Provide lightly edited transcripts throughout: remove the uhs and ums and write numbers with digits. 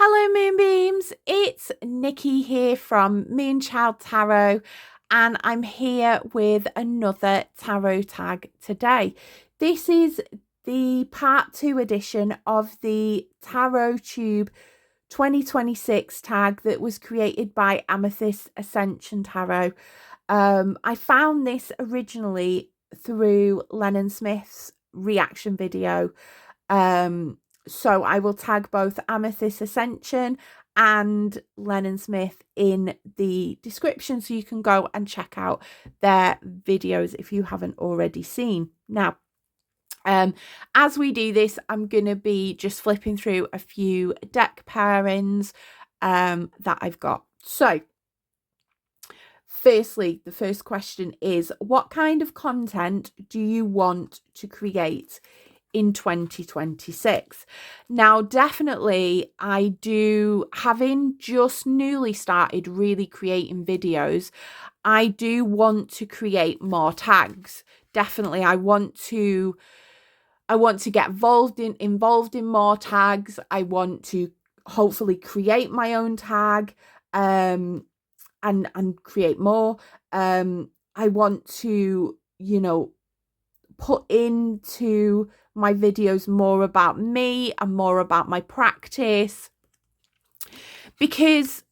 Hello Moonbeams, it's Nikki here from Moonchild Tarot and I'm here with another tarot tag today. This is the part 2 edition of the TarotTube 2026 tag that was created by Amethyst Ascension Tarot. I found this originally through Lennon Smith's reaction video. So I will tag both Amethyst Ascension and Lennon Smith in the description so you can go and check out their videos if you haven't already seen. Now, as we do this, I'm going to be just flipping through a few deck pairings that I've got. So, firstly, the first question is, what kind of content do you want to create in 2026? Now, definitely, I do, having just newly started really creating videos, I do want to create more tags. Definitely, I want to get involved in more tags. I want to hopefully create my own tag and create more. I want to, put into my videos more about me and more about my practice, because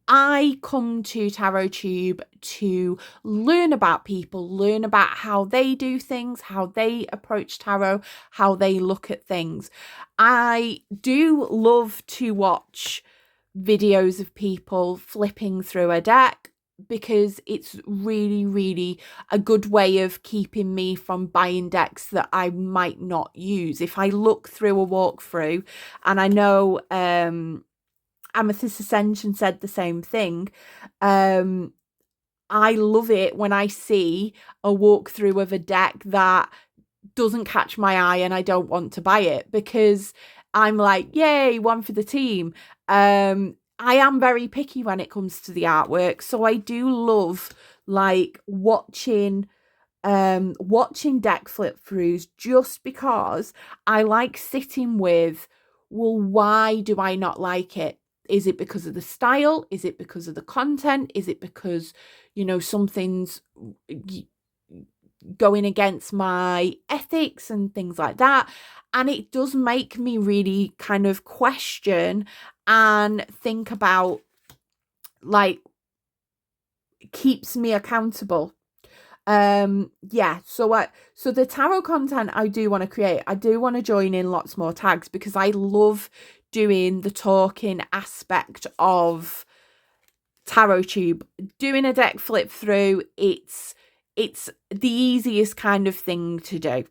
I come to TarotTube to learn about people, learn about how they do things, how they approach tarot, how they look at things. I do love to watch videos of people flipping through a deck, because it's really a good way of keeping me from buying decks that I might not use. If I look through a walkthrough, and I know Amethyst Ascension said the same thing, I love it when I see a walkthrough of a deck that doesn't catch my eye and I don't want to buy it, because I'm like, yay, one for the team. I am very picky when it comes to the artwork, so I do love like watching deck flip throughs, just because I like sitting with, well, why do I not like it? Is it because of the style? Is it because of the content? Is it because, something's going against my ethics and things like that? And it does make me really kind of question and think about, like, keeps me accountable. So the tarot content I do want to create, I do want to join in lots more tags, because I love doing the talking aspect of TarotTube. Doing a deck flip through, it's the easiest kind of thing to do.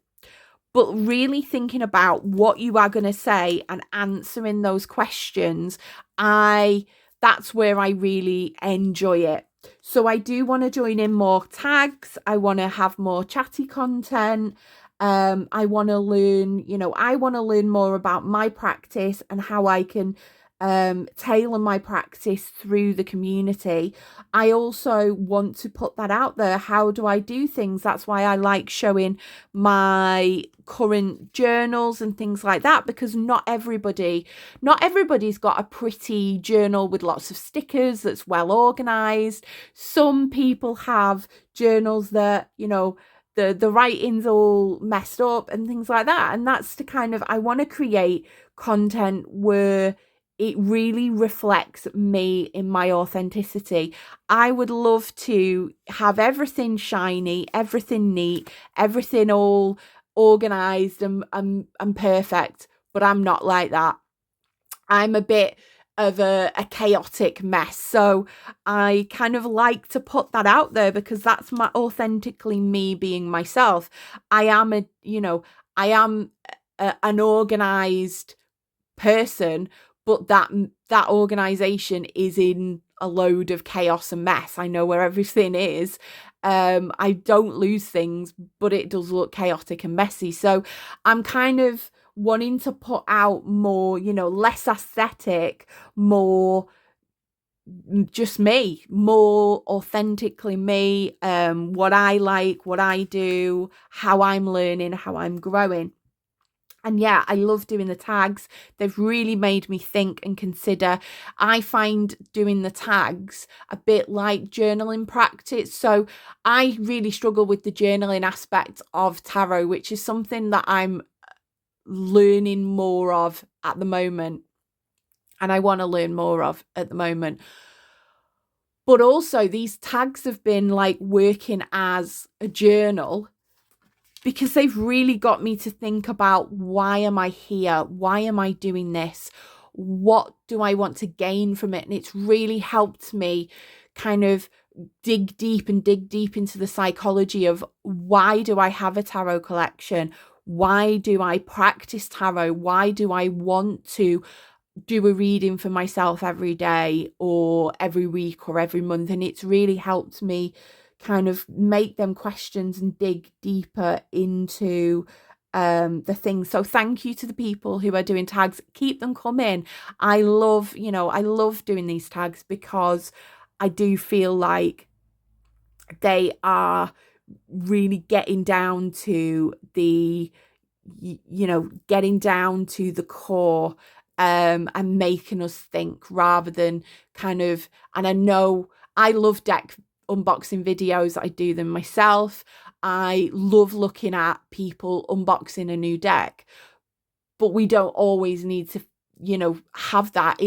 But really thinking about what you are going to say and answering those questions, that's where I really enjoy it. So I do want to join in more tags. I want to have more chatty content. I want to learn more about my practice and how I can tailor my practice through the community. I also want to put that out there. How do I do things? That's why I like showing my current journals and things like that, because not everybody's got a pretty journal with lots of stickers that's well organized. Some people have journals that, the writing's all messed up and things like that. And that's the kind of, I want to create content where it really reflects me in my authenticity. I would love to have everything shiny, everything neat, everything all organized and perfect, but I'm not like that. I'm a bit of a chaotic mess, so I kind of like to put that out there, because that's my authentically me being myself. I am an organized person, but that organization is in a load of chaos and mess. I know where everything is. I don't lose things, but it does look chaotic and messy. So I'm kind of wanting to put out more, less aesthetic, more just me, more authentically me, what I like, what I do, how I'm learning, how I'm growing. And yeah, I love doing the tags. They've really made me think and consider. I find doing the tags a bit like journaling practice. So I really struggle with the journaling aspect of tarot, which is something that I'm learning more of at the moment. And I want to learn more of at the moment. But also these tags have been like working as a journal, because they've really got me to think about, why am I here? Why am I doing this? What do I want to gain from it? And it's really helped me kind of dig deep into the psychology of, why do I have a tarot collection? Why do I practice tarot? Why do I want to do a reading for myself every day or every week or every month? And it's really helped me kind of make them questions and dig deeper into the things. So thank you to the people who are doing tags. Keep them coming. I love doing these tags, because I do feel like they are really getting down to the core, and making us think, rather than kind of, and I know I love deck unboxing videos. I do them myself. I love looking at people unboxing a new deck, but we don't always need to have that.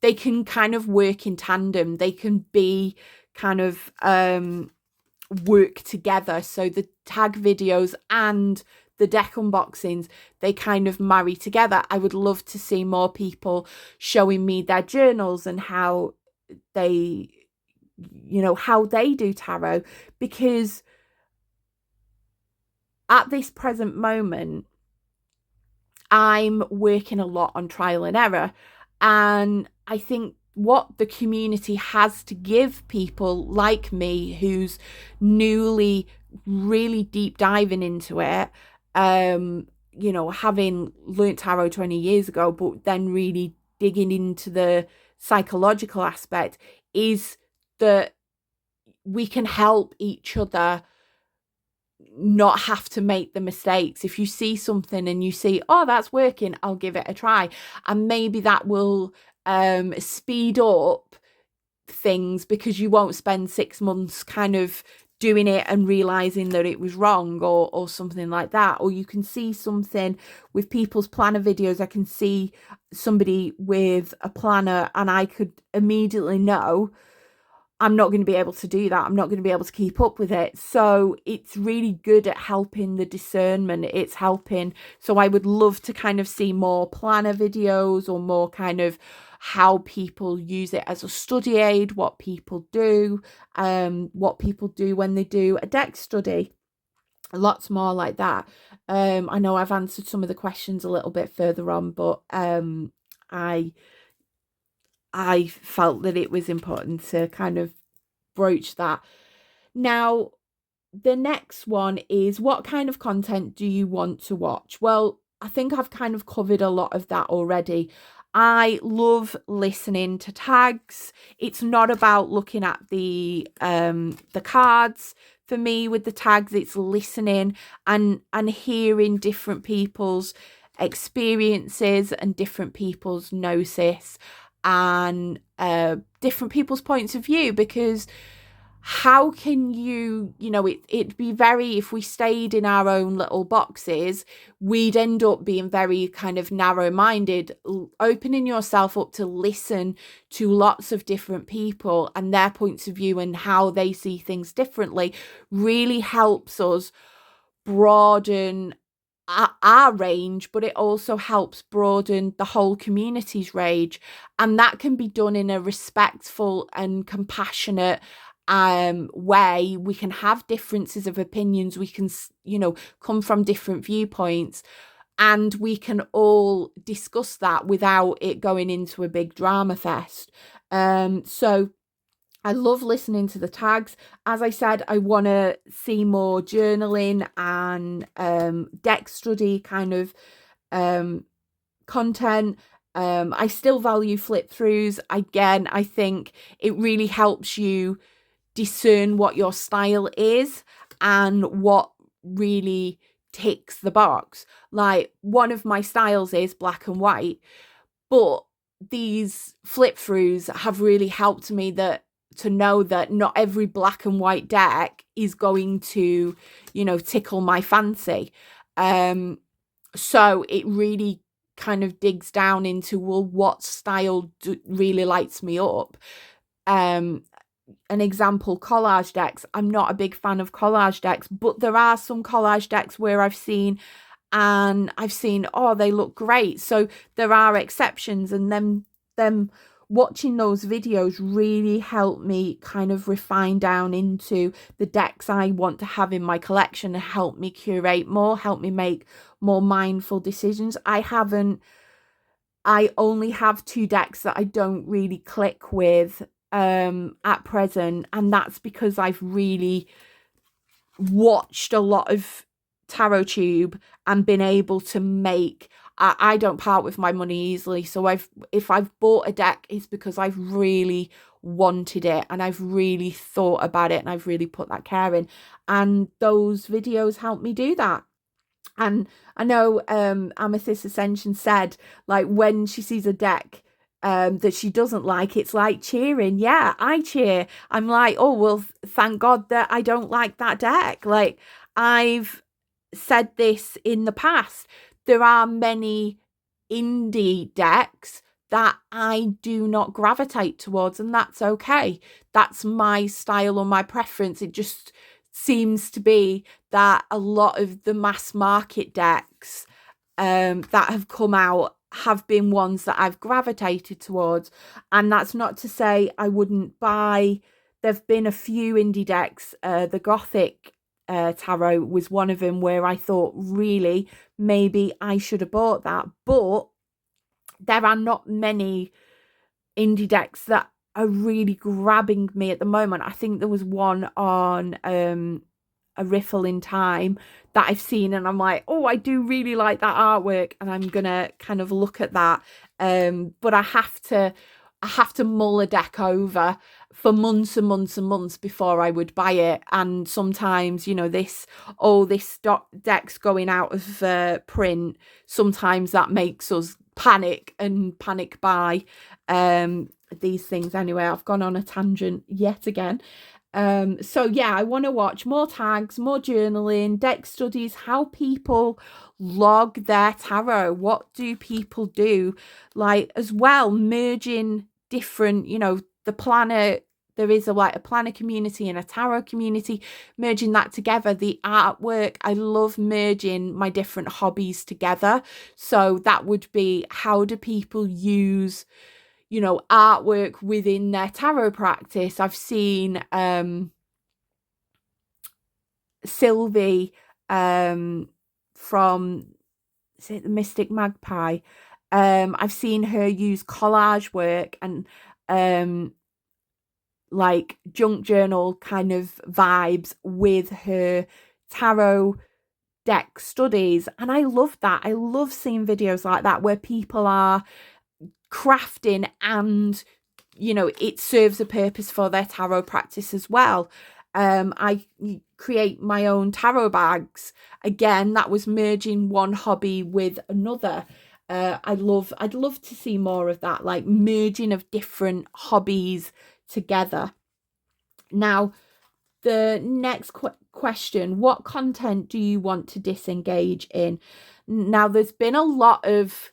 They can kind of work in tandem. They can be kind of work together. So the tag videos and the deck unboxings, they kind of marry together. I would love to see more people showing me their journals and how they do tarot, because at this present moment, I'm working a lot on trial and error. And I think what the community has to give people like me, who's newly really deep diving into it, having learnt tarot 20 years ago, but then really digging into the psychological aspect, is that we can help each other not have to make the mistakes. If you see something and you see, oh, that's working, I'll give it a try, and maybe that will speed up things, because you won't spend 6 months kind of doing it and realizing that it was wrong, or something like that. Or you can see something with people's planner videos. I can see somebody with a planner and I could immediately know I'm not going to be able to do that. I'm not going to be able to keep up with it. So it's really good at helping the discernment. It's helping. So I would love to kind of see more planner videos, or more kind of how people use it as a study aid, what people do when they do a deck study. Lots more like that. I know I've answered some of the questions a little bit further on, but I felt that it was important to kind of broach that. Now, the next one is, what kind of content do you want to watch? Well, I think I've kind of covered a lot of that already. I love listening to tags. It's not about looking at the cards. For me, with the tags, it's listening and hearing different people's experiences and different people's gnosis, and different people's points of view, because how can it'd be very, if we stayed in our own little boxes, we'd end up being very kind of narrow-minded. Opening yourself up to listen to lots of different people and their points of view and how they see things differently really helps us broaden our range, but it also helps broaden the whole community's range. And that can be done in a respectful and compassionate way. We can have differences of opinions. We can, come from different viewpoints, and we can all discuss that without it going into a big drama fest. So I love listening to the tags. As I said, I want to see more journaling and deck study kind of content. I still value flip throughs. Again, I think it really helps you discern what your style is and what really ticks the box. Like, one of my styles is black and white, but these flip throughs have really helped me to know that not every black and white deck is going to, tickle my fancy. So it really kind of digs down into, well, what style really lights me up. An example, collage decks. I'm not a big fan of collage decks, but there are some collage decks where I've seen, oh, they look great. So there are exceptions, and them watching those videos really help me kind of refine down into the decks I want to have in my collection, and help me curate more, help me make more mindful decisions. I only have 2 decks that I don't really click with at present, and that's because I've really watched a lot of TarotTube and been able to make, I don't part with my money easily, so if I've bought a deck, it's because I've really wanted it, and I've really thought about it, and I've really put that care in, and those videos help me do that. And I know Amethyst Ascension said, like, when she sees a deck that she doesn't like, it's like cheering. Yeah, I cheer. I'm like, oh, well, thank God that I don't like that deck. Like, I've said this in the past, there are many indie decks that I do not gravitate towards, and that's okay. That's my style or my preference. It just seems to be that a lot of the mass market decks that have come out have been ones that I've gravitated towards. And that's not to say I wouldn't buy. There've been a few indie decks. The Gothic Tarot was one of them where I thought, really, maybe I should have bought that. But there are not many indie decks that are really grabbing me at the moment. I think there was one on a Riffle in Time that I've seen, and I'm like, oh, I do really like that artwork, and I'm gonna kind of look at that. But I have to mull a deck over for months and months and months before I would buy it. And sometimes, this deck's going out of print. Sometimes that makes us panic buy these things. Anyway, I've gone on a tangent yet again. So yeah, I want to watch more tags, more journaling, deck studies, how people log their tarot. What do people do? Like, as well, merging different, the planner, there is a planner community and a tarot community, merging that together. The artwork, I love merging my different hobbies together. So that would be, how do people use artwork within their tarot practice? I've seen Sylvie from, is it the Mystic Magpie? I've seen her use collage work and like junk journal kind of vibes with her tarot deck studies, and I love that. I love seeing videos like that where people are crafting and it serves a purpose for their tarot practice as well. I create my own tarot bags. Again, that was merging one hobby with another. I'd love to see more of that, like merging of different hobbies together. Now, the next question, what content do you want to disengage in? Now, there's been a lot of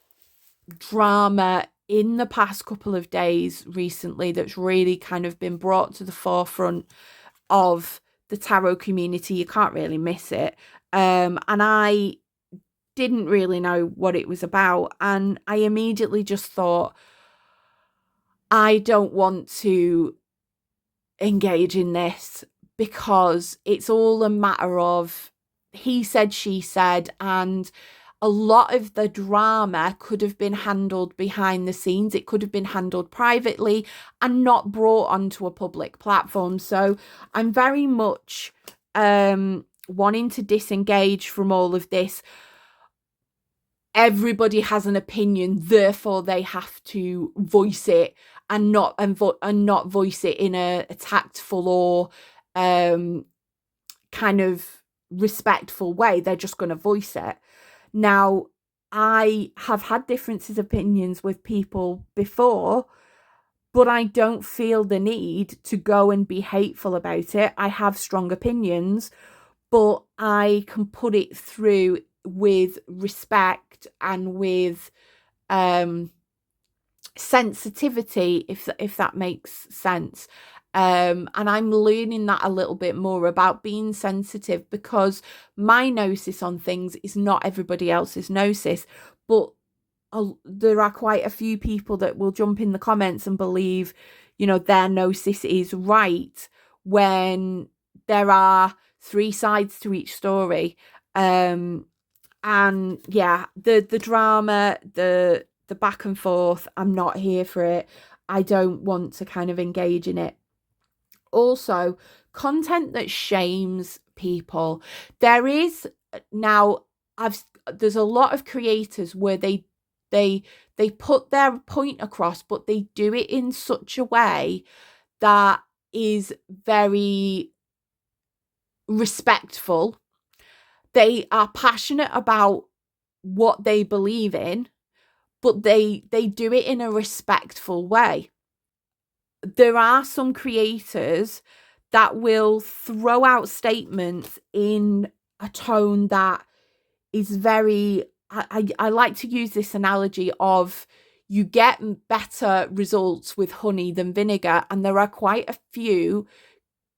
drama in the past couple of days recently that's really kind of been brought to the forefront of the tarot community. You can't really miss it. And I didn't really know what it was about, and I immediately just thought, I don't want to engage in this, because it's all a matter of he said, she said, and a lot of the drama could have been handled behind the scenes. It could have been handled privately and not brought onto a public platform. So I'm very much wanting to disengage from all of this. Everybody has an opinion, therefore they have to voice it, and not voice it in a tactful or kind of respectful way. They're just going to voice it. Now, I have had differences of opinions with people before, but I don't feel the need to go and be hateful about it. I have strong opinions, but I can put it through with respect and with sensitivity, if that makes sense. And I'm learning that a little bit more about being sensitive, because my gnosis on things is not everybody else's gnosis. But there are quite a few people that will jump in the comments and believe, their gnosis is right, when there are three sides to each story. And yeah, the drama, the back and forth, I'm not here for it. I don't want to kind of engage in it. Also, content that shames people. There is now, there's a lot of creators where they put their point across, but they do it in such a way that is very respectful. They are passionate about what they believe in, but they do it in a respectful way. There are some creators that will throw out statements in a tone that is very, I like to use this analogy of, you get better results with honey than vinegar. And there are quite a few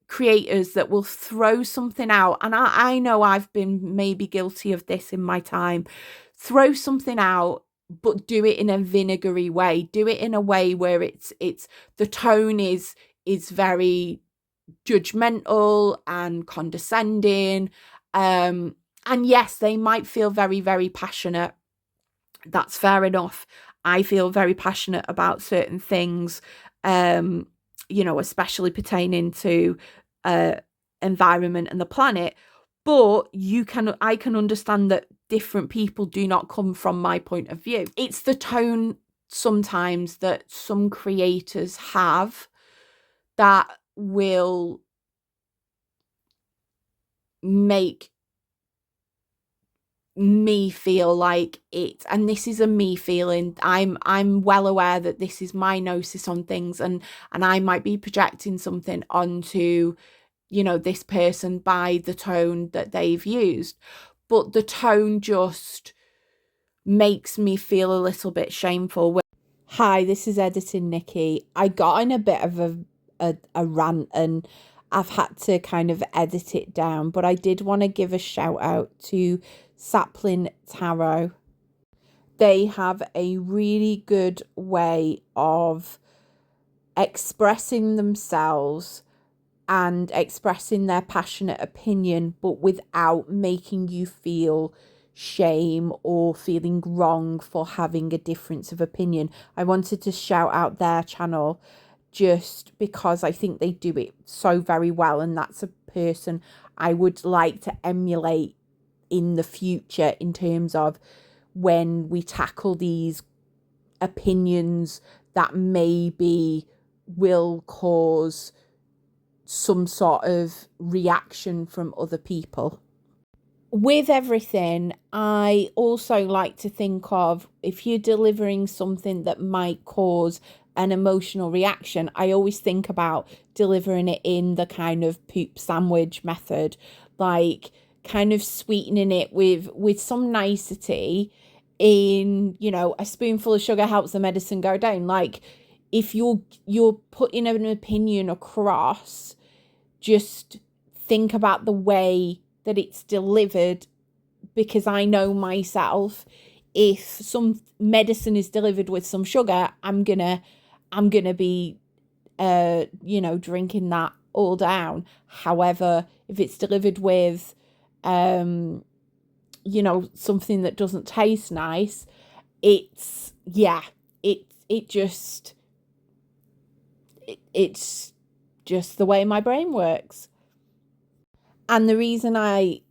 creators that will throw something out, and I know I've been maybe guilty of this in my time, throw something out but do it in a vinegary way, do it in a way where it's the tone is very judgmental and condescending, and yes, they might feel very, very passionate. That's fair enough. I feel very passionate about certain things, especially pertaining to environment and the planet. But I can understand that different people do not come from my point of view. It's the tone sometimes that some creators have that will make me feel like it, and this is a me feeling. I'm well aware that this is my gnosis on things, and I might be projecting something onto this person by the tone that they've used, but the tone just makes me feel a little bit shameful. Hi, this is Editing Nikki. I got in a bit of a rant, and I've had to kind of edit it down, but I did want to give a shout out to Sapling Tarot. They have a really good way of expressing themselves and expressing their passionate opinion, but without making you feel shame or feeling wrong for having a difference of opinion. I wanted to shout out their channel just because I think they do it so very well, and that's a person I would like to emulate in the future in terms of when we tackle these opinions that maybe will cause some sort of reaction from other people. With everything, I also like to think of, if you're delivering something that might cause an emotional reaction, I always think about delivering it in the kind of poop sandwich method, like kind of sweetening it with some nicety in, a spoonful of sugar helps the medicine go down. Like, if you're putting an opinion across, just think about the way that it's delivered, because I know myself, if some medicine is delivered with some sugar, I'm gonna be drinking that all down. However, if it's delivered with something that doesn't taste nice, it's just the way my brain works. And the reason I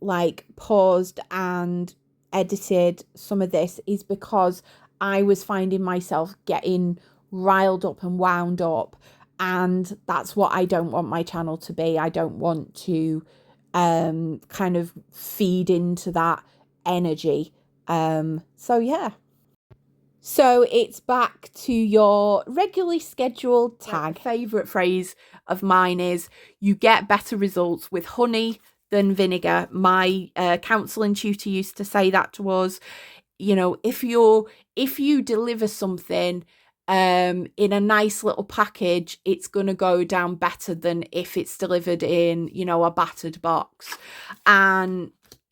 paused and edited some of this is because I was finding myself getting riled up and wound up, and that's what I don't want my channel to be. I don't want to kind of feed into that energy. So yeah. So it's back to your regularly scheduled tag. A favourite phrase of mine is, you get better results with honey than vinegar. My counselling tutor used to say that to us. You know, if you deliver something in a nice little package, it's going to go down better than if it's delivered in, you know, a battered box. And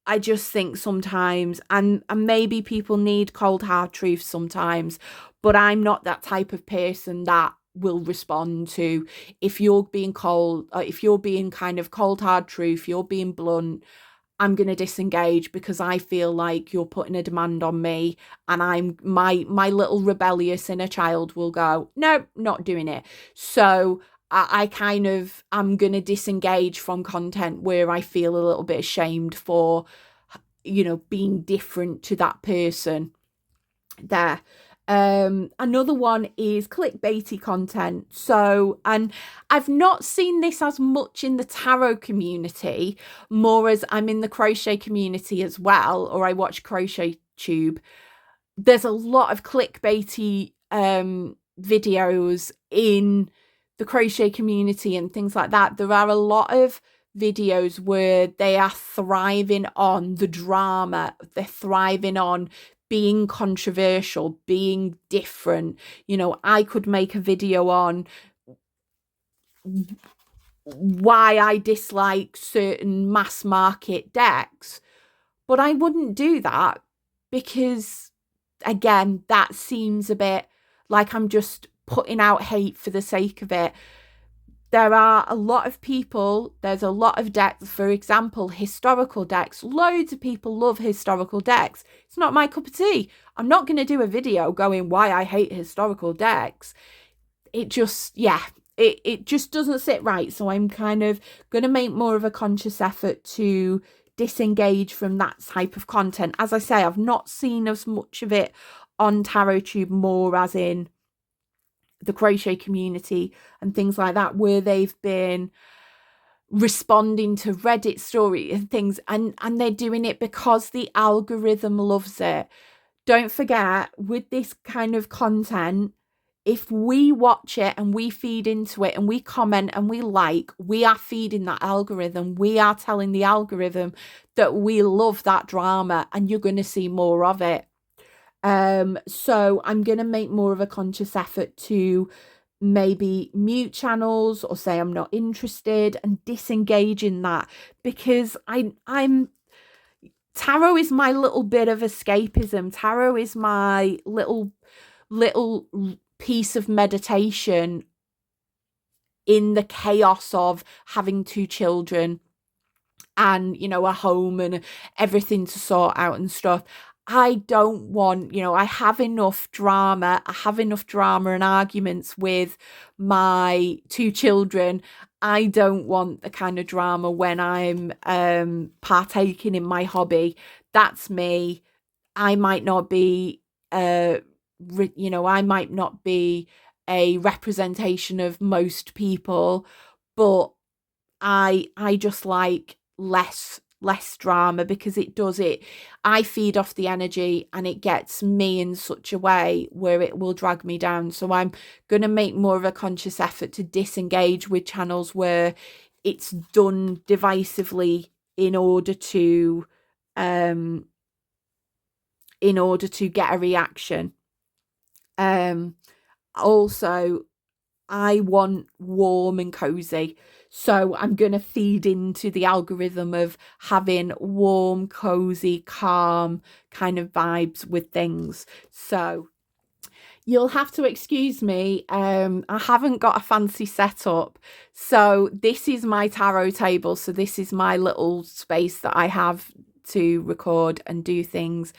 I just think sometimes, and maybe people need cold hard truth sometimes, but I'm not that type of person that will respond to, if you're being cold, if you're being kind of cold hard truth, you're being blunt, I'm going to disengage, because I feel like you're putting a demand on me, and my little rebellious inner child will go, no, not doing it. So I kind of, I'm going to disengage from content where I feel a little bit ashamed for, you know, being different to that person there. Another one is clickbaity content. So, and I've not seen this as much in the tarot community, more as I'm in the crochet community as well, or I watch TarotTube. There's a lot of clickbaity videos in the crochet community and things like that. There are a lot of videos where they are thriving on the drama, they're thriving on being controversial, being different. You know, I could make a video on why I dislike certain mass market decks, but I wouldn't do that because, again, that seems a bit like I'm just putting out hate for the sake of it. There are a lot of people, there's a lot of decks, for example, historical decks. Loads of people love historical decks. It's not my cup of tea. I'm not going to do a video going why I hate historical decks. It just, yeah, it just doesn't sit right. So I'm kind of going to make more of a conscious effort to disengage from that type of content. As I say, I've not seen as much of it on TarotTube, more as in the crochet community and things like that, where they've been responding to Reddit story and things, and they're doing it because the algorithm loves it. Don't forget, with this kind of content, if we watch it and we feed into it and we comment and we like, we are feeding that algorithm. We are telling the algorithm that we love that drama and you're going to see more of it. So I'm going to make more of a conscious effort to maybe mute channels or say I'm not interested and disengage in that, because I'm tarot is my little bit of escapism. Tarot is my little piece of meditation in the chaos of having 2 children and, you know, a home and everything to sort out and stuff. I don't want, you know, I have enough drama. I have enough drama and arguments with my 2 children. I don't want the kind of drama when I'm partaking in my hobby. That's me. I might not be, you know, I might not be a representation of most people, but I just like less drama, because I feed off the energy and it gets me in such a way where it will drag me down. So I'm going to make more of a conscious effort to disengage with channels where it's done divisively in order to get a reaction. Also, I want warm and cozy. So I'm going to feed into the algorithm of having warm, cozy, calm kind of vibes with things. So you'll have to excuse me. I haven't got a fancy setup. So this is my tarot table. So this is my little space that I have to record and do things,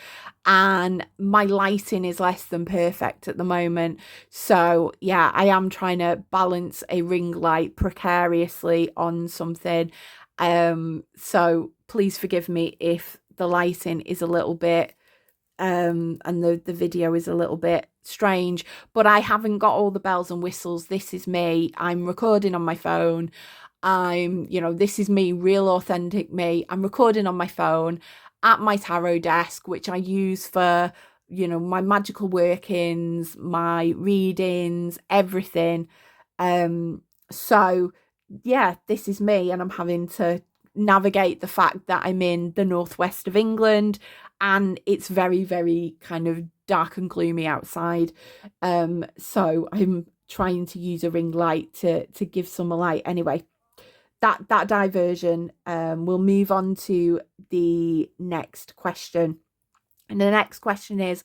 and my lighting is less than perfect at the moment. So yeah, I am trying to balance a ring light precariously on something. So please forgive me if the lighting is a little bit and the video is a little bit strange, but I haven't got all the bells and whistles. This is me. I'm recording on my phone. This is me, real authentic me. I'm recording on my phone at my tarot desk, which I use for, my magical workings, my readings, everything. So yeah, this is me, and I'm having to navigate the fact that I'm in the northwest of England and it's very, very kind of dark and gloomy outside. So I'm trying to use a ring light to give some light. Anyway, that diversion. We'll move on to the next question. And the next question is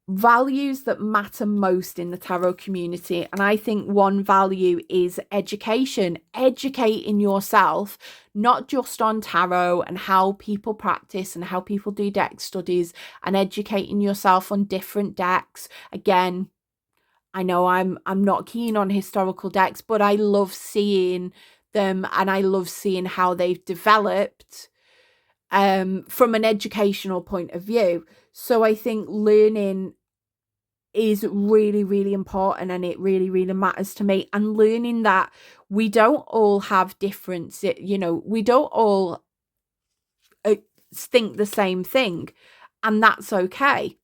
values that matter most in the tarot community. And I think one value is education, educating yourself, not just on tarot and how people practice and how people do deck studies, and educating yourself on different decks. Again, I know I'm not keen on historical decks, but I love seeing them and I love seeing how they've developed from an educational point of view. So I think learning is really, really important, and it really, really matters to me. And learning that we don't all have difference, we don't all think the same thing, and that's okay.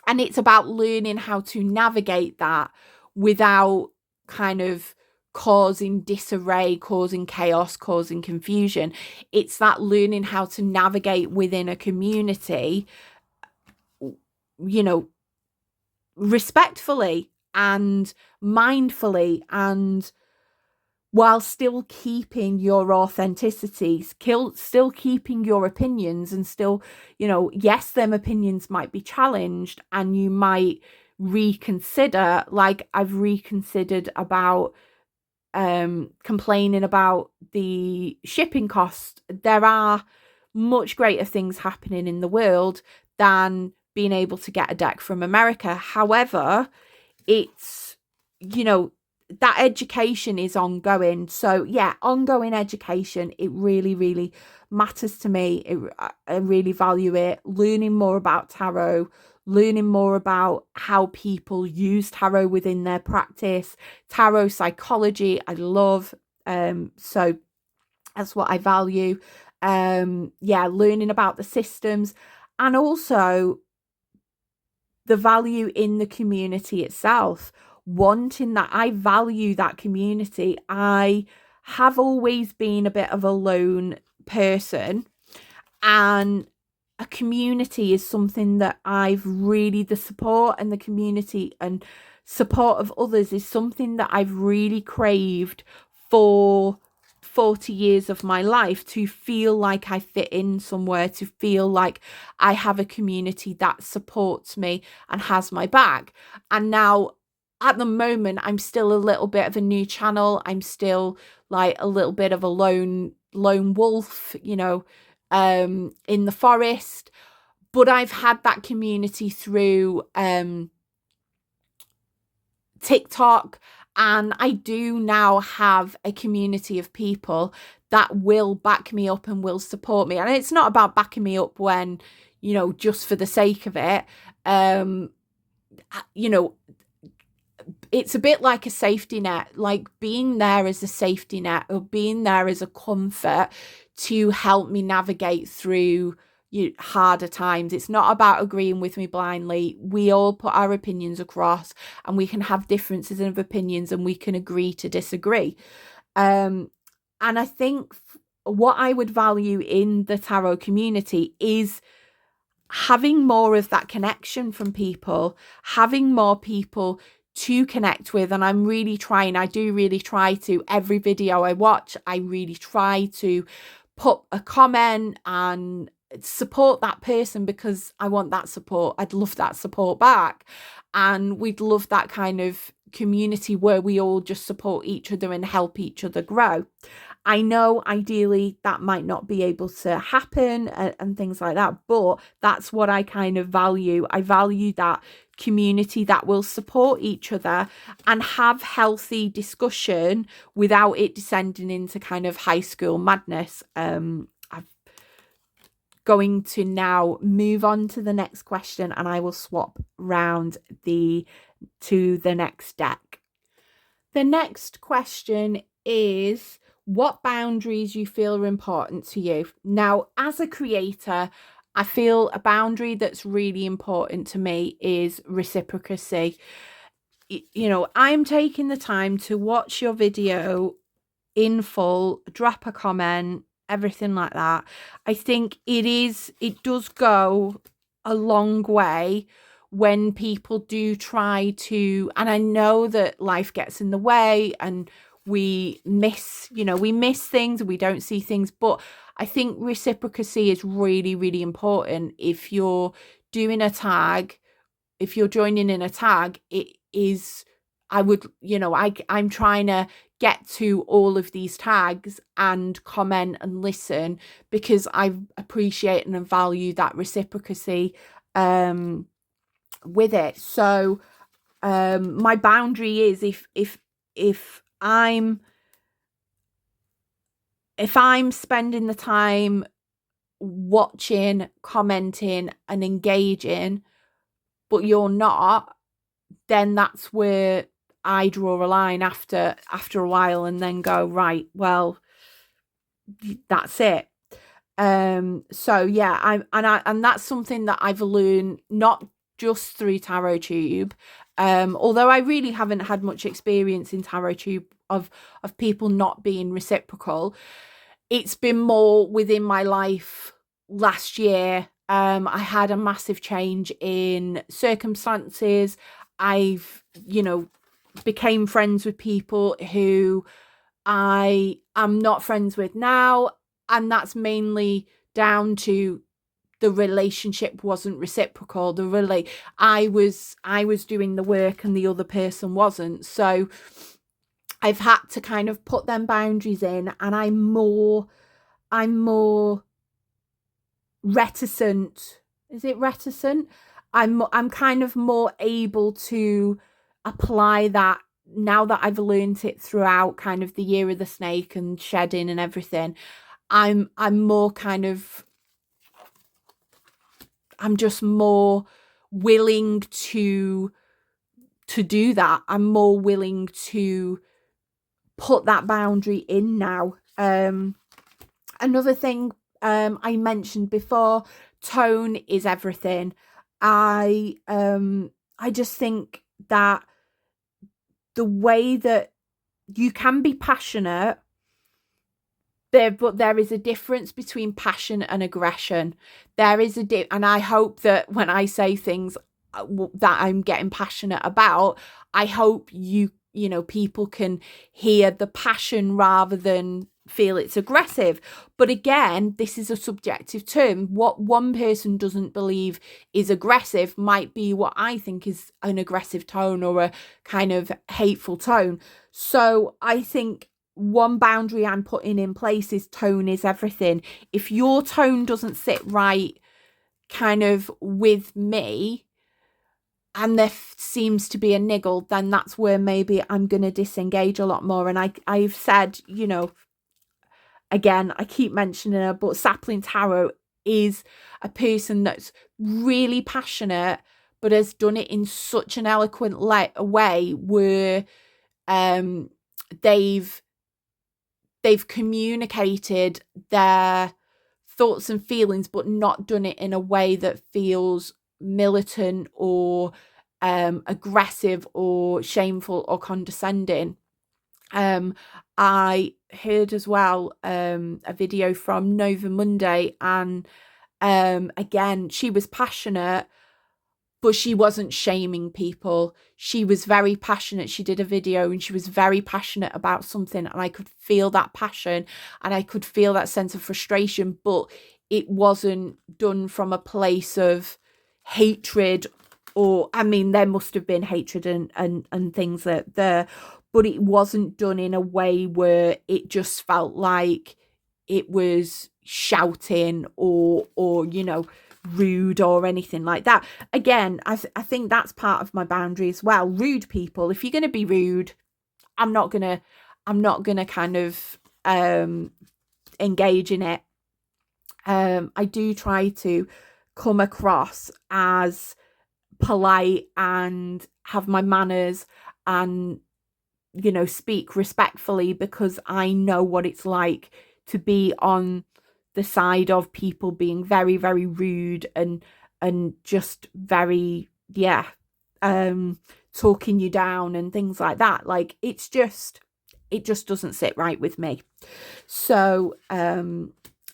And it's about learning how to navigate that without kind of causing disarray, causing chaos, causing confusion. It's that learning how to navigate within a community, respectfully and mindfully, and while still keeping your authenticity, still keeping your opinions, and still, yes, them opinions might be challenged and you might reconsider, like I've reconsidered about complaining about the shipping cost. There are much greater things happening in the world than being able to get a deck from America. However, it's, that education is ongoing. So yeah, ongoing education, it really, really matters to me. I really value it. Learning more about tarot, learning more about how people use tarot within their practice, tarot psychology, I love. So that's what I value. Learning about the systems, and also the value in the community itself, wanting that. I value that community. I have always been a bit of a lone person, and a community is something that the support and the community and support of others is something that I've really craved for 40 years of my life, to feel like I fit in somewhere, to feel like I have a community that supports me and has my back. And now at the moment, I'm still a little bit of a new channel. I'm still like a little bit of a lone wolf, in the forest. But I've had that community through TikTok, and I do now have a community of people that will back me up and will support me. And it's not about backing me up when, just for the sake of it. It's a bit like a safety net, like being there as a safety net, or being there as a comfort to help me navigate through harder times. It's not about agreeing with me blindly. We all put our opinions across, and we can have differences of opinions, and we can agree to disagree. And I think what I would value in the tarot community is having more of that connection from people, having more people to connect with. And I'm really trying, I do really try to, every video I watch, I really try to put a comment and support that person, because I want that support. I'd love that support back. And we'd love that kind of community where we all just support each other and help each other grow. I know ideally that might not be able to happen and things like that, but that's what I kind of value. I value that community that will support each other and have healthy discussion without it descending into kind of high school madness. I'm going to now move on to the next question, and I will swap round to the next deck. The next question is what boundaries you feel are important to you. Now, as a creator, I feel a boundary that's really important to me is reciprocity. You know, I'm taking the time to watch your video in full, drop a comment, everything like that. I think it does go a long way when people do try to, and I know that life gets in the way and we miss, we miss things, we don't see things, but I think reciprocity is really, really important. If you're doing a tag, if you're joining in a tag, it is, I would, I'm trying to get to all of these tags and comment and listen because I appreciate and value that reciprocity with it. So my boundary is if I'm spending the time watching, commenting and engaging, but you're not, then that's where I draw a line after a while and then go, right, well, that's it. So yeah, and that's something that I've learned not just through TarotTube, although I really haven't had much experience in TarotTube of people not being reciprocal. It's been more within my life last year. I had a massive change in circumstances. I've, became friends with people who I am not friends with now. And that's mainly down to the relationship wasn't reciprocal. I was doing the work and the other person wasn't. So I've had to kind of put them boundaries in, and I'm more reticent. Is it reticent? I'm kind of more able to apply that now that I've learned it throughout kind of the year of the snake and shedding and everything. I'm more kind of, I'm just more willing to do that. I'm more willing to put that boundary in now. Another thing I mentioned before, tone is everything. I just think that the way that you can be passionate, but there is a difference between passion and aggression. There is and I hope that when I say things that I'm getting passionate about, I hope people can hear the passion rather than feel it's aggressive. But again, this is a subjective term. What one person doesn't believe is aggressive might be what I think is an aggressive tone or a kind of hateful tone. So I think one boundary I'm putting in place is tone is everything. If your tone doesn't sit right kind of with me, and there seems to be a niggle, then that's where maybe I'm going to disengage a lot more. And I've said, again, I keep mentioning her, but Sapling Tarot is a person that's really passionate, but has done it in such an eloquent way where they've communicated their thoughts and feelings, but not done it in a way that feels militant or aggressive or shameful or condescending. I heard as well a video from Nova Monday, and again, she was passionate, but she wasn't shaming people. She was very passionate. She did a video and she was very passionate about something, and I could feel that passion and I could feel that sense of frustration, but it wasn't done from a place of hatred, or I mean, there must have been hatred and things there, but it wasn't done in a way where it just felt like it was shouting or rude or anything like that. Again, I think that's part of my boundary as well. Rude people, if you're going to be rude, I'm not gonna kind of engage in it. I do try to come across as polite and have my manners and speak respectfully, because I know what it's like to be on the side of people being very, very rude and just very, talking you down and things like that. Like, it just doesn't sit right with me. So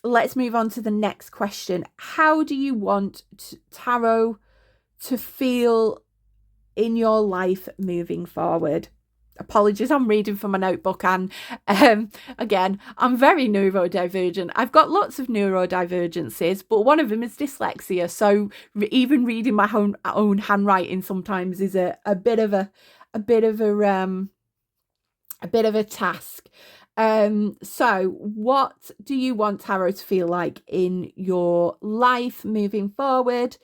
let's move on to the next question. How do you want tarot to feel in your life moving forward? Apologies, I'm reading from a notebook, and again, I'm very neurodivergent. I've got lots of neurodivergencies, but one of them is dyslexia. So even reading my own handwriting sometimes is a bit of a task. So what do you want tarot to feel like in your life moving forward?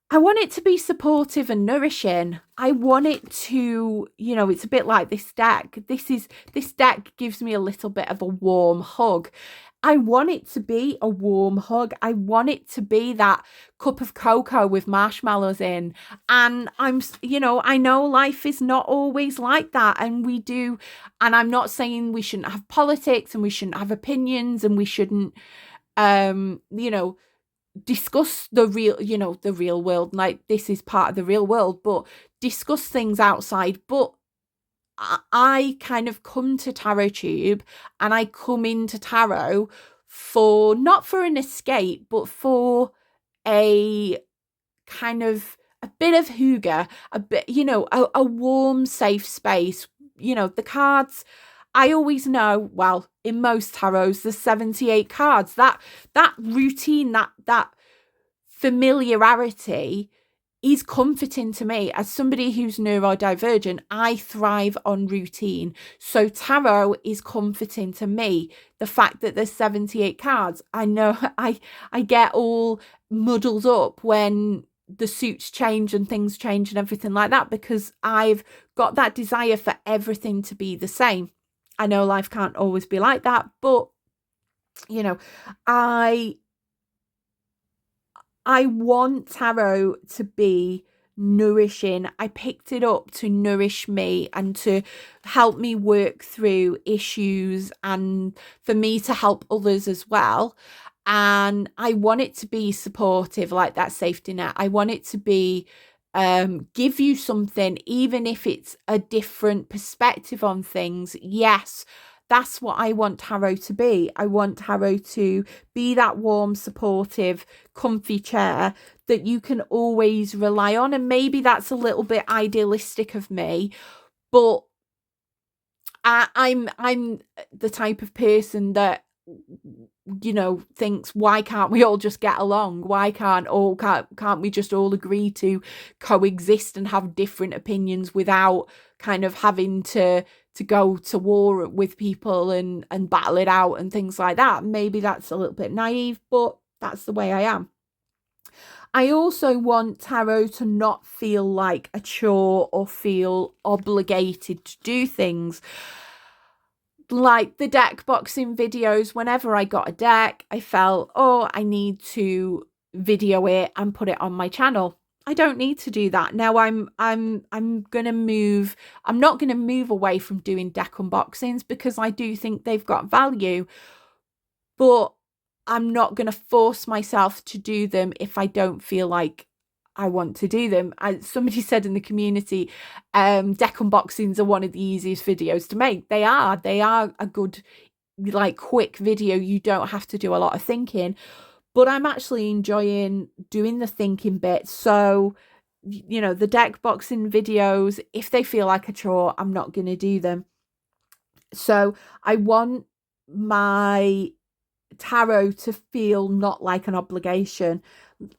I want it to be supportive and nourishing. I want it to, it's a bit like this deck. This deck gives me a little bit of a warm hug. I want it to be a warm hug. I want it to be that cup of cocoa with marshmallows in. And I know life is not always like that. And we do. And I'm not saying we shouldn't have politics and we shouldn't have opinions and we shouldn't, discuss the real world, like this is part of the real world, but discuss things outside. But I kind of come to TarotTube, and I come into tarot for not for an escape, but for a kind of a bit of hygge, a bit, a warm, safe space. The cards, I always know, well, in most tarots, there's 78 cards. That routine, that familiarity is comforting to me. As somebody who's neurodivergent, I thrive on routine. So tarot is comforting to me. The fact that there's 78 cards, I know I get all muddled up when the suits change and things change and everything like that, because I've got that desire for everything to be the same. I know life can't always be like that, but I want tarot to be nourishing. I picked it up to nourish me and to help me work through issues and for me to help others as well. And I want it to be supportive, like that safety net. I want it to be give you something, even if it's a different perspective on things. Yes, that's what I want tarot to be. I want tarot to be that warm, supportive, comfy chair that you can always rely on. And maybe that's a little bit idealistic of me, but I'm the type of person that thinks, why can't we all just get along? Why can't we just all agree to coexist and have different opinions without kind of having to go to war with people and battle it out and things like that? Maybe that's a little bit naive, but that's the way I am. I also want tarot to not feel like a chore or feel obligated to do things. Like the deck boxing videos, whenever I got a deck, I felt, I need to video it and put it on my channel. I don't need to do that. Now I'm gonna move. I'm not gonna move away from doing deck unboxings because I do think they've got value, but I'm not gonna force myself to do them if I don't feel like I want to do them. Somebody said in the community, deck unboxings are one of the easiest videos to make. They are a good, like, quick video. You don't have to do a lot of thinking, but I'm actually enjoying doing the thinking bit. So, the deck boxing videos, if they feel like a chore, I'm not going to do them. So I want my tarot to feel not like an obligation.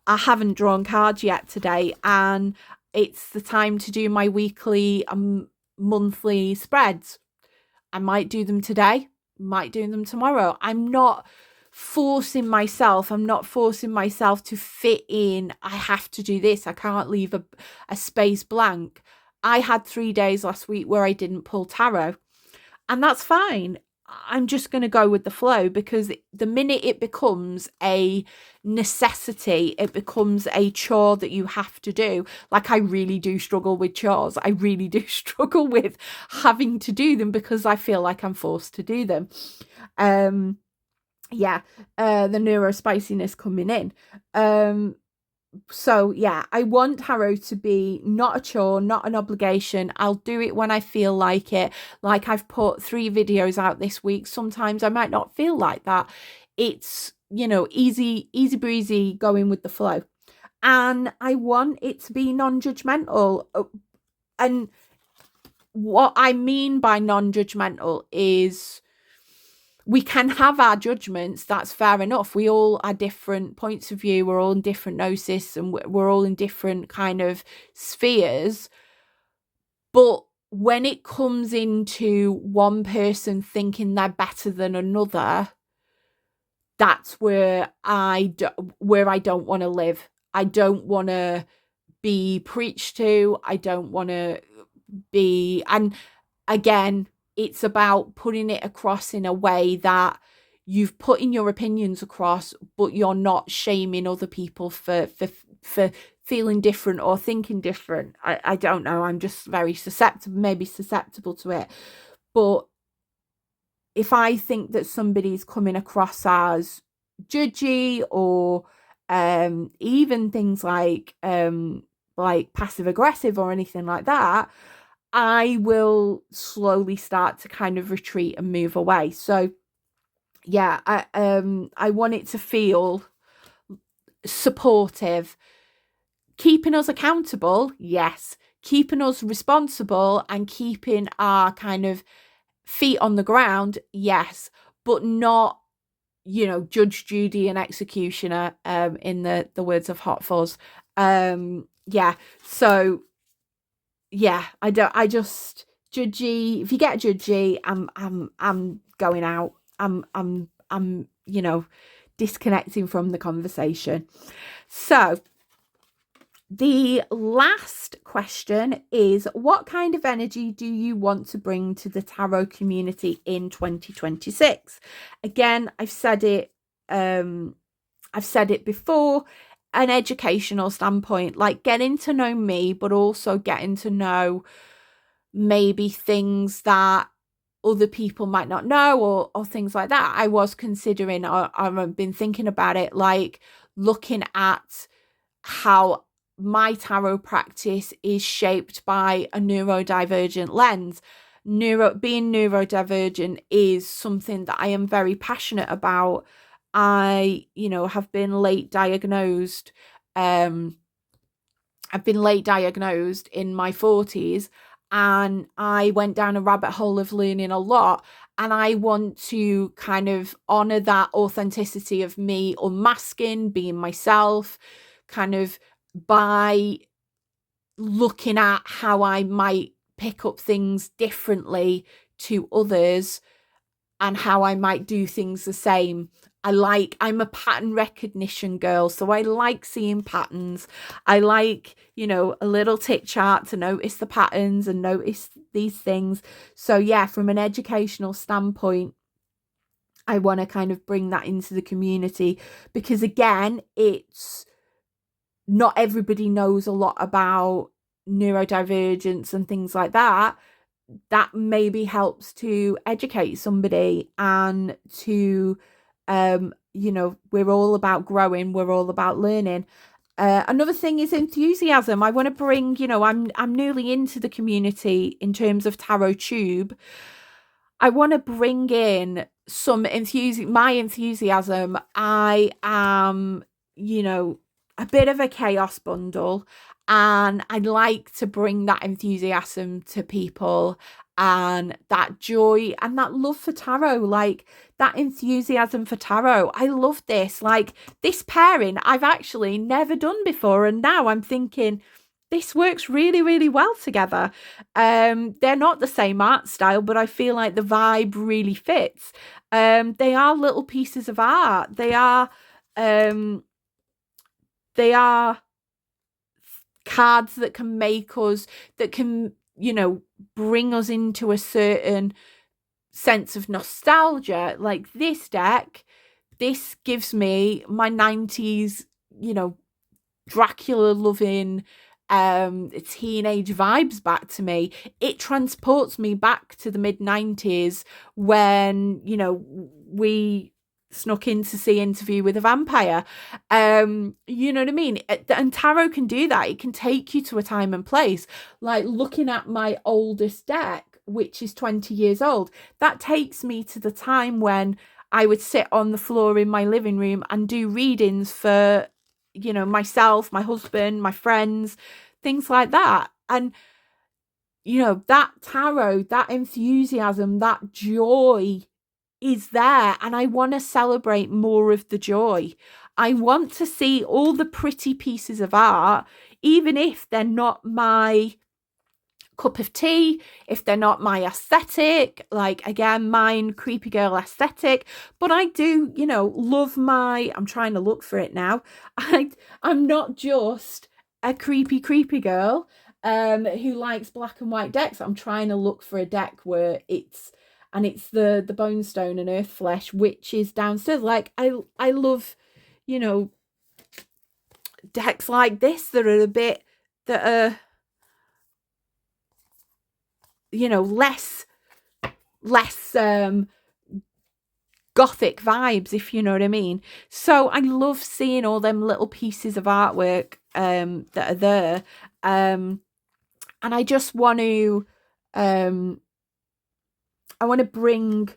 I haven't drawn cards yet today, and it's the time to do my weekly monthly spreads. I might do them today, might do them tomorrow. I'm not forcing myself. I'm not forcing myself to fit in. I have to do this. I can't leave a space blank. I had 3 days last week where I didn't pull tarot, and that's fine. I'm just going to go with the flow, because the minute it becomes a necessity, it becomes a chore that you have to do. Like, I really do struggle with chores. I really do struggle with having to do them because I feel like I'm forced to do them. The neurospiciness coming in. So yeah, I want tarot to be not a chore, not an obligation. I'll do it when I feel like it. Like, I've put 3 videos out this week. Sometimes I might not feel like that. It's, easy breezy, going with the flow. And I want it to be non-judgmental. And what I mean by non-judgmental is, we can have our judgments, that's fair enough. We all are different points of view, we're all in different gnosis, and we're all in different kind of spheres. But when it comes into one person thinking they're better than another, that's where I don't want to live. I don't want to be preached to. I don't want to be, and again, it's about putting it across in a way that you've putting your opinions across, but you're not shaming other people for feeling different or thinking different. I don't know. I'm just very susceptible to it. But if I think that somebody's coming across as judgy, or even things like passive aggressive or anything like that, I will slowly start to kind of retreat and move away. So yeah, I want it to feel supportive, keeping us accountable, yes, keeping us responsible and keeping our kind of feet on the ground, yes, but not, Judge Judy and executioner, in the words of Hot Fuzz. So yeah, I just judgy. If you get judgy, I'm going out. I'm disconnecting from the conversation. So the last question is, what kind of energy do you want to bring to the tarot community in 2026? Again, I've said it before. An educational standpoint, like getting to know me, but also getting to know maybe things that other people might not know, or things like that. I was considering, or I've been thinking about it, like looking at how my tarot practice is shaped by a neurodivergent lens. Being neurodivergent is something that I am very passionate about. I, have been late diagnosed. I've been late diagnosed in my 40s, and I went down a rabbit hole of learning a lot. And I want to kind of honor that authenticity of me unmasking, being myself, kind of by looking at how I might pick up things differently to others, and how I might do things the same. I'm a pattern recognition girl, so I like seeing patterns. I like, a little tick chart to notice the patterns and notice these things. So yeah, from an educational standpoint, I want to kind of bring that into the community, because again, it's not everybody knows a lot about neurodivergence and things like that. That maybe helps to educate somebody, and to we're all about growing, we're all about learning. Another thing is enthusiasm. I want to bring, I'm newly into the community in terms of TarotTube. I want to bring in some my enthusiasm. I am, a bit of a chaos bundle, and I'd like to bring that enthusiasm to people, and that joy and that love for tarot, like that enthusiasm for tarot. I love this. Like, this pairing I've actually never done before, and now I'm thinking this works really, really well together. They're not the same art style, but I feel like the vibe really fits. They are little pieces of art. They are cards that can bring us into a certain sense of nostalgia. Like this deck, this gives me my 90s, you know, Dracula loving teenage vibes back to me. It transports me back to the mid 90s when, you know, we snuck in to see Interview with a Vampire. You know what I mean? And tarot can do that. It can take you to a time and place. Like looking at my oldest deck, which is 20 years old, that takes me to the time when I would sit on the floor in my living room and do readings for, you know, myself, my husband, my friends, things like that. And, you know, that tarot, that enthusiasm, that joy is there. And I want to celebrate more of the joy. I want to see all the pretty pieces of art, even if they're not my cup of tea, if they're not my aesthetic, like again, mine creepy girl aesthetic, but I do, you know, love my, I'm trying to look for it now. I'm not just a creepy girl who likes black and white decks. I'm trying to look for a deck where it's the Bone Stone and Earth Flesh, which is downstairs. Like I love, you know, decks like this that are you know, less gothic vibes, if you know what I mean. So I love seeing all them little pieces of artwork that are there, and I just want to bring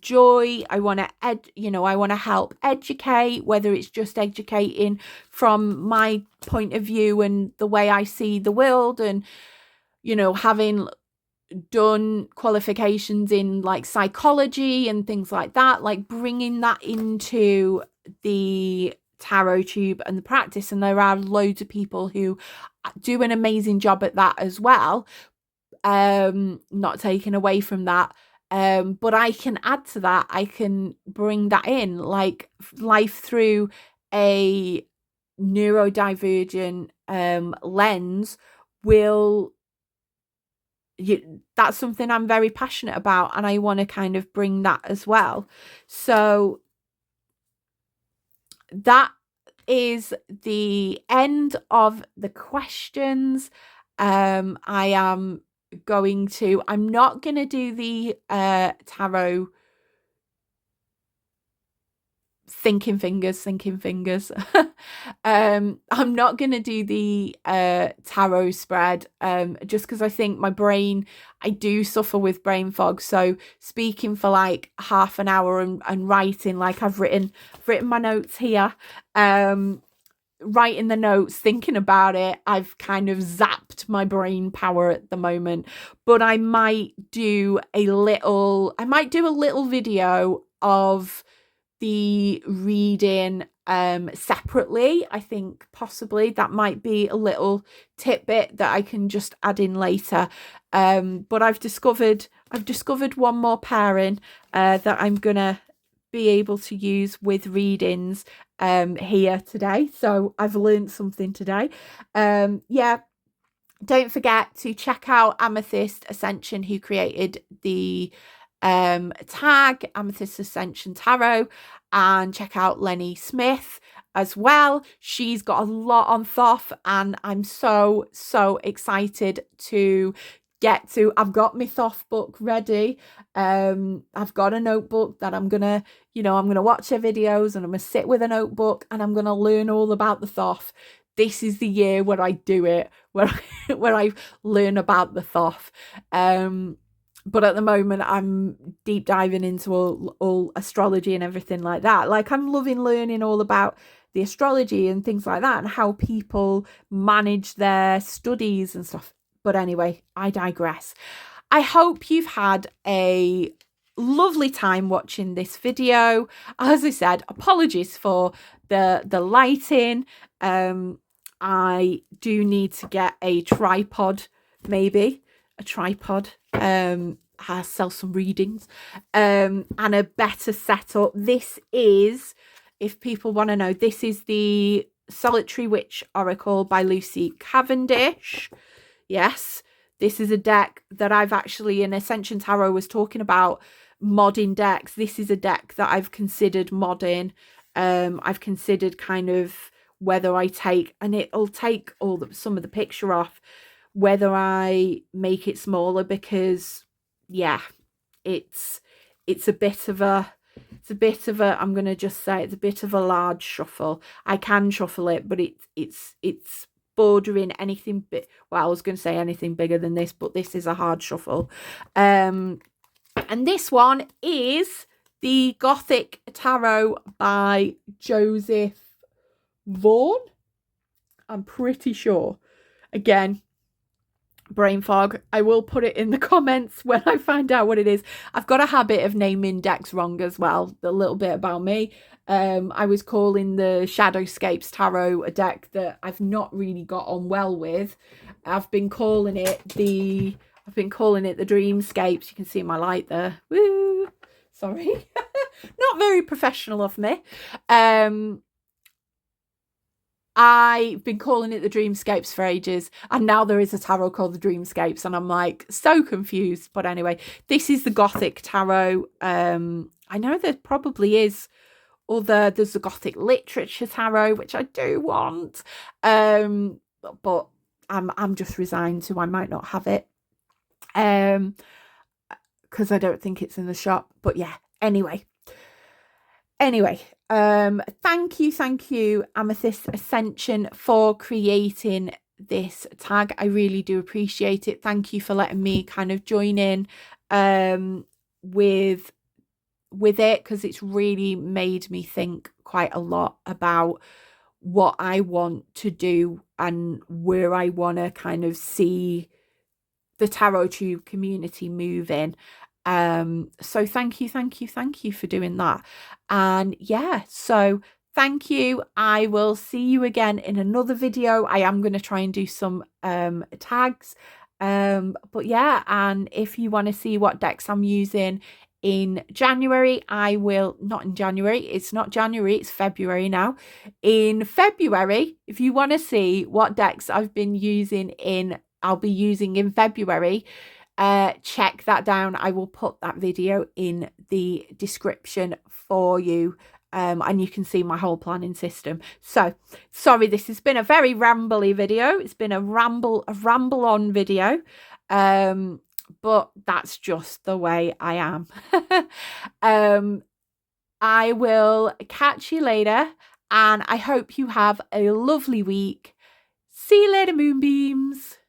joy. I want to I want to help educate, whether it's just educating from my point of view and the way I see the world, and, you know, having done qualifications in like psychology and things like that, like bringing that into the TarotTube and the practice. And there are loads of people who do an amazing job at that as well, not taken away from that, but I can add to that. I can bring that in, like life through a neurodivergent lens will, that's something I'm very passionate about, and I want to kind of bring that as well. So that is the end of the questions. I'm not going to do the tarot thinking fingers. I'm not going to do the tarot spread, just because I think my brain, I do suffer with brain fog. So speaking for like half an hour and writing, like I've written my notes here, writing the notes, thinking about it, I've kind of zapped my brain power at the moment. But I might do a little video of the reading separately. I think possibly that might be a little tidbit that I can just add in later. But I've discovered one more pairing that I'm gonna be able to use with readings here today. So I've learned something today. Yeah, don't forget to check out Amethyst Ascension, who created the tag Amethyst Ascension Tarot, and check out Lenny Smith as well. She's got a lot on Thoth, and I'm so excited to get to. I've got my Thoth book ready. I've got a notebook that I'm gonna watch her videos, and I'm gonna sit with a notebook and I'm gonna learn all about the Thoth. This is the year where I do it, where I learn about the Thoth. But at the moment, I'm deep diving into all astrology and everything like that. Like, I'm loving learning all about the astrology and things like that, and how people manage their studies and stuff. But anyway, I digress. I hope you've had a lovely time watching this video. As I said, apologies for the lighting. I do need to get a tripod, maybe a tripod, sell some readings, and a better setup. This is, if people want to know, this is the Solitary Witch Oracle by Lucy Cavendish. Yes, this is a deck that I've actually, in Ascension Tarot, was talking about modding decks. This is a deck that I've considered modding. I've considered kind of whether I take, and it'll take some of the picture off, whether I make it smaller, because yeah, it's a bit of a, I'm going to just say it's a bit of a large shuffle. I can shuffle it, but it's bordering anything well, I was going to say anything bigger than this, but this is a hard shuffle. And this one is the Gothic Tarot by Joseph Vaughan. I'm pretty sure. Again, brain fog. I will put it in the comments when I find out what it is. I've got a habit of naming decks wrong as well. A little bit about me. I was calling the Shadowscapes Tarot a deck that I've not really got on well with. I've been calling it the Dreamscapes. You can see my light there. Woo! Sorry. Not very professional of me. I've been calling it the Dreamscapes for ages, and now there is a tarot called the Dreamscapes, and I'm like so confused. But anyway, this is the Gothic Tarot. I know there probably is there's the Gothic Literature Tarot, which I do want, but I'm just resigned to I might not have it, because I don't think it's in the shop. But yeah, anyway, thank you, Amethyst Ascension, for creating this tag. I really do appreciate it. Thank you for letting me kind of join in with it, because it's really made me think quite a lot about what I want to do and where I want to kind of see the TarotTube community moving. So thank you for doing that. And yeah, so thank you. I will see you again in another video. I am going to try and do some tags, but yeah, and if you want to see what decks I'm using in January, I will, not in January, it's not January, it's February now. In February, if you want to see what decks I've been using I'll be using in February, check that down. I will put that video in the description for you, and you can see my whole planning system. So sorry, this has been a very rambly video. It's been a ramble on video, but that's just the way I am. I will catch you later, and I hope you have a lovely week. See you later, Moonbeams.